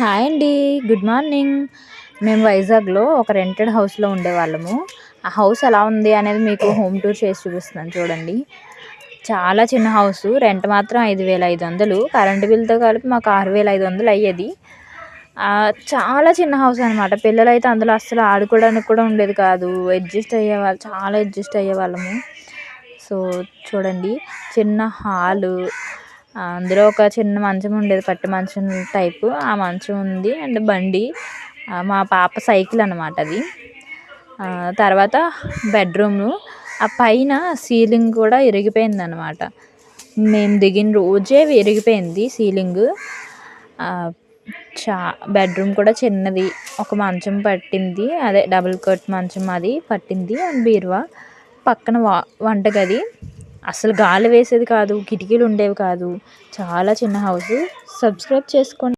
Hi అండి. Good morning. మేము వైజాగ్‌లో ఒక రెంటెడ్ హౌస్‌లో ఉండేవాళ్ళము. ఆ హౌస్ ఎలా ఉంది అనేది మీకు హోమ్ టూర్ చేసి చూపిస్తున్నాను చూడండి. చాలా చిన్న హౌసు. రెంట్ మాత్రం 5,500, కరెంట్ బిల్‌తో కలిపి మాకు 6,500 అయ్యేది. చాలా చిన్న హౌస్ అనమాట. పిల్లలైతే అందులో అస్సలు ఆడుకోవడానికి కూడా ఉండేది కాదు. చాలా అడ్జస్ట్ అయ్యేవాళ్ళము. సో, చూడండి, చిన్న హాలు, అందులో ఒక చిన్న మంచం ఉండేది, కట్టు మంచం టైపు. ఆ మంచం ఉంది అండ్ బండి, మా పాప సైకిల్ అనమాట అది. తర్వాత బెడ్రూము, ఆ పైన సీలింగ్ కూడా ఇరిగిపోయిందనమాట. మేము దిగిన రోజే విరిగిపోయింది సీలింగు. చా బెడ్రూమ్ కూడా చిన్నది. ఒక మంచం పట్టింది, అదే డబుల్ కట్ మంచం అది పట్టింది. అండ్ బీరువా పక్కన వంటగది. అసలు గాలి వేసేది కాదు, కిటికీలు ఉండేవి కాదు. చాలా చిన్న హౌసు. సబ్స్క్రైబ్ చేసుకోండి.